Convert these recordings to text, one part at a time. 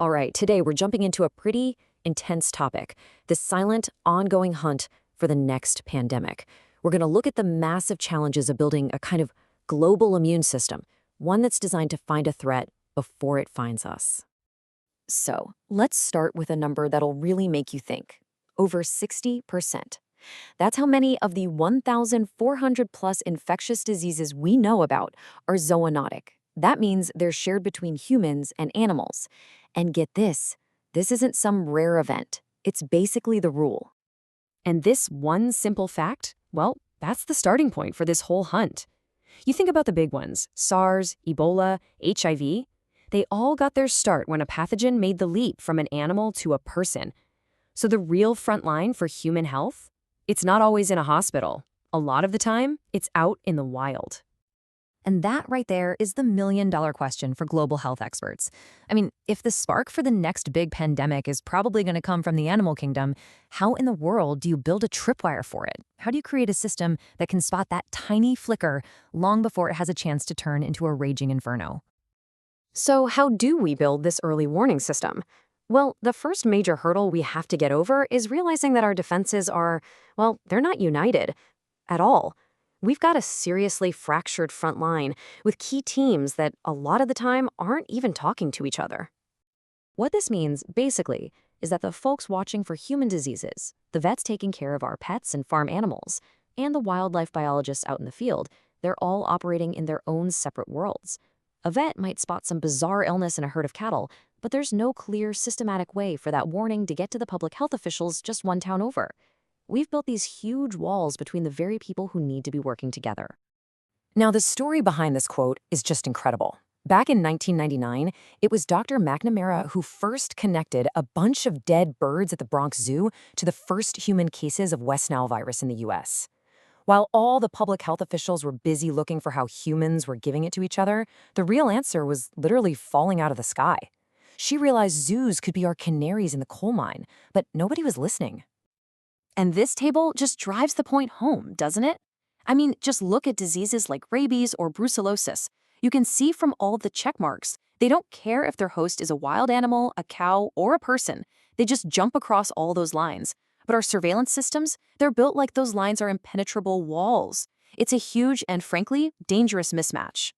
All right, today we're jumping into a pretty intense topic, the silent, ongoing hunt for the next pandemic. We're going to look at the massive challenges of building a kind of global immune system, one that's designed to find a threat before it finds us. So, let's start with a number that'll really make you think. Over 60%. That's how many of the 1,400 plus infectious diseases we know about are zoonotic. That means they're shared between humans and animals. And get this isn't some rare event. It's basically the rule. And this one simple fact, well, that's the starting point for this whole hunt. You think about the big ones, SARS, Ebola, HIV. They all got their start when a pathogen made the leap from an animal to a person. So the real front line for human health? It's not always in a hospital. A lot of the time, it's out in the wild. And that right there is the million-dollar question for global health experts. I mean, if the spark for the next big pandemic is probably going to come from the animal kingdom, how in the world do you build a tripwire for it? How do you create a system that can spot that tiny flicker long before it has a chance to turn into a raging inferno? So how do we build this early warning system? Well, the first major hurdle we have to get over is realizing that our defenses are, well, they're not united at all. We've got a seriously fractured front line with key teams that a lot of the time aren't even talking to each other. What this means, basically, is that the folks watching for human diseases, the vets taking care of our pets and farm animals, and the wildlife biologists out in the field, they're all operating in their own separate worlds. A vet might spot some bizarre illness in a herd of cattle, but there's no clear, systematic way for that warning to get to the public health officials just one town over. We've built these huge walls between the very people who need to be working together. Now, the story behind this quote is just incredible. Back in 1999, it was Dr. McNamara who first connected a bunch of dead birds at the Bronx Zoo to the first human cases of West Nile virus in the US. While all the public health officials were busy looking for how humans were giving it to each other, the real answer was literally falling out of the sky. She realized zoos could be our canaries in the coal mine, but nobody was listening. And this table just drives the point home, doesn't it? I mean, just look at diseases like rabies or brucellosis. You can see from all the check marks. They don't care if their host is a wild animal, a cow, or a person. They just jump across all those lines. But our surveillance systems, they're built like those lines are impenetrable walls. It's a huge and, frankly, dangerous mismatch.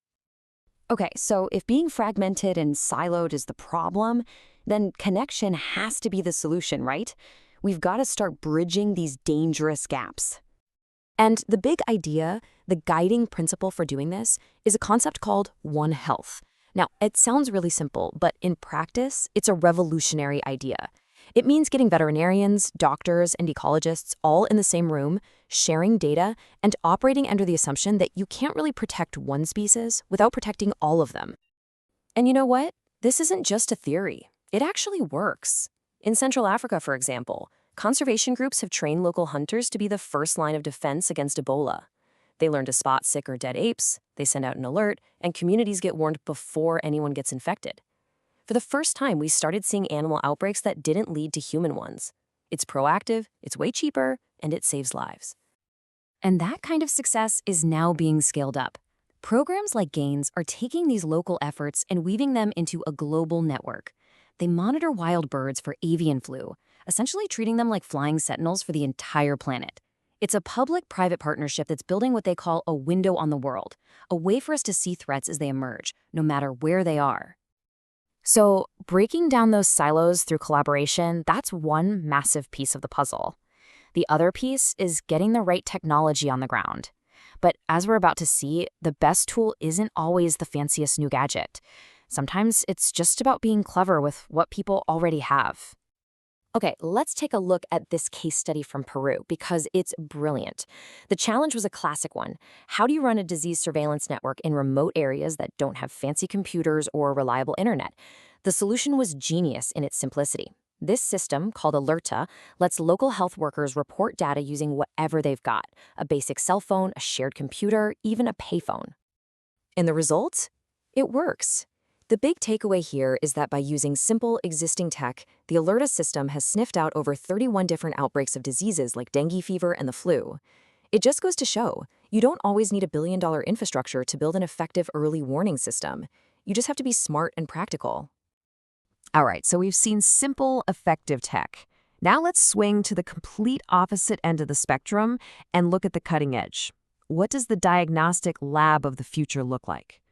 Okay, so if being fragmented and siloed is the problem, then connection has to be the solution, right? We've got to start bridging these dangerous gaps. And the big idea, the guiding principle for doing this, is a concept called One Health. Now, it sounds really simple, but in practice, it's a revolutionary idea. It means getting veterinarians, doctors, and ecologists all in the same room, sharing data, and operating under the assumption that you can't really protect one species without protecting all of them. And you know what? This isn't just a theory. It actually works. In Central Africa, for example, conservation groups have trained local hunters to be the first line of defense against Ebola. They learn to spot sick or dead apes, they send out an alert, and communities get warned before anyone gets infected. For the first time, we started seeing animal outbreaks that didn't lead to human ones. It's proactive, it's way cheaper, and it saves lives. And that kind of success is now being scaled up. Programs like GAINS are taking these local efforts and weaving them into a global network. They monitor wild birds for avian flu, essentially treating them like flying sentinels for the entire planet. It's a public-private partnership that's building what they call a window on the world, a way for us to see threats as they emerge, no matter where they are. So, breaking down those silos through collaboration, that's one massive piece of the puzzle. The other piece is getting the right technology on the ground. But as we're about to see, the best tool isn't always the fanciest new gadget. Sometimes it's just about being clever with what people already have. Okay, let's take a look at this case study from Peru because it's brilliant. The challenge was a classic one. How do you run a disease surveillance network in remote areas that don't have fancy computers or reliable internet? The solution was genius in its simplicity. This system, called Alerta, lets local health workers report data using whatever they've got, a basic cell phone, a shared computer, even a payphone. And the result? It works. The big takeaway here is that by using simple, existing tech, the Alerta system has sniffed out over 31 different outbreaks of diseases like dengue fever and the flu. It just goes to show, you don't always need a billion-dollar infrastructure to build an effective early warning system. You just have to be smart and practical. All right, so we've seen simple, effective tech. Now let's swing to the complete opposite end of the spectrum and look at the cutting edge. What does the diagnostic lab of the future look like?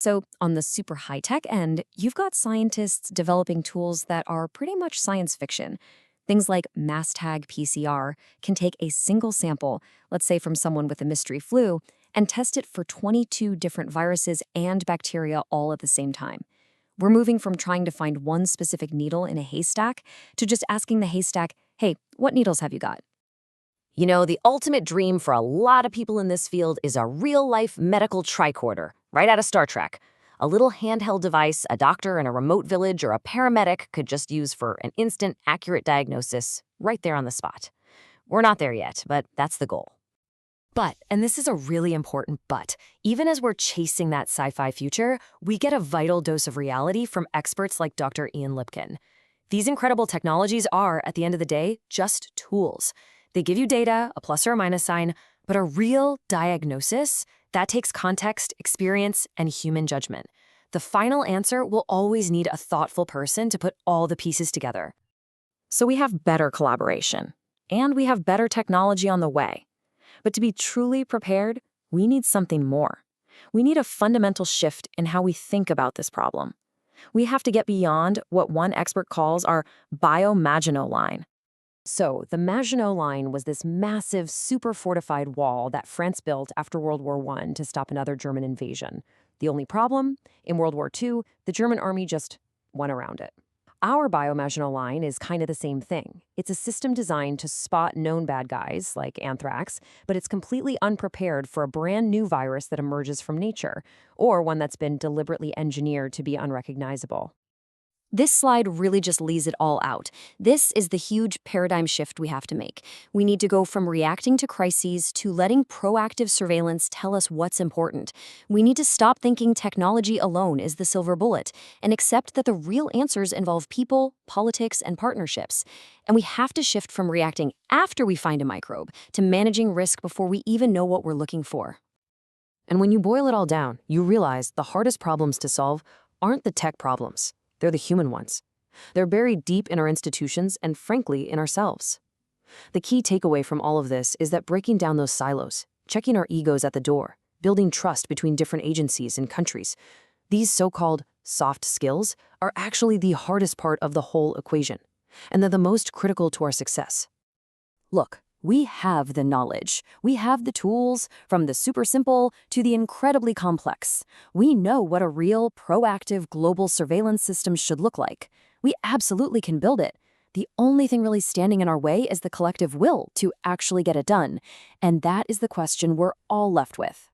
So, on the super high-tech end, you've got scientists developing tools that are pretty much science fiction. Things like mass tag PCR can take a single sample, let's say from someone with a mystery flu, and test it for 22 different viruses and bacteria all at the same time. We're moving from trying to find one specific needle in a haystack to just asking the haystack, hey, what needles have you got? You know, the ultimate dream for a lot of people in this field is a real-life medical tricorder, right out of Star Trek. A little handheld device a doctor in a remote village or a paramedic could just use for an instant, accurate diagnosis right there on the spot. We're not there yet, but that's the goal. But, and this is a really important but, even as we're chasing that sci-fi future, we get a vital dose of reality from experts like Dr. Ian Lipkin. These incredible technologies are, at the end of the day, just tools. They give you data, a plus or a minus sign, but a real diagnosis, that takes context, experience, and human judgment. The final answer will always need a thoughtful person to put all the pieces together. So we have better collaboration, and we have better technology on the way. But to be truly prepared, we need something more. We need a fundamental shift in how we think about this problem. We have to get beyond what one expert calls our bio-Maginot Line. So, the Maginot Line was this massive, super-fortified wall that France built after World War I to stop another German invasion. The only problem? In World War II, the German army just went around it. Our bio-Maginot Line is kind of the same thing. It's a system designed to spot known bad guys, like anthrax, but it's completely unprepared for a brand new virus that emerges from nature, or one that's been deliberately engineered to be unrecognizable. This slide really just lays it all out. This is the huge paradigm shift we have to make. We need to go from reacting to crises to letting proactive surveillance tell us what's important. We need to stop thinking technology alone is the silver bullet and accept that the real answers involve people, politics, and partnerships. And we have to shift from reacting after we find a microbe to managing risk before we even know what we're looking for. And when you boil it all down, you realize the hardest problems to solve aren't the tech problems. They're the human ones. They're buried deep in our institutions and, frankly, in ourselves. The key takeaway from all of this is that breaking down those silos, checking our egos at the door, building trust between different agencies and countries, these so-called soft skills are actually the hardest part of the whole equation, and they're the most critical to our success. Look, we have the knowledge. We have the tools, from the super simple to the incredibly complex. We know what a real, proactive global surveillance system should look like. We absolutely can build it. The only thing really standing in our way is the collective will to actually get it done. And that is the question we're all left with.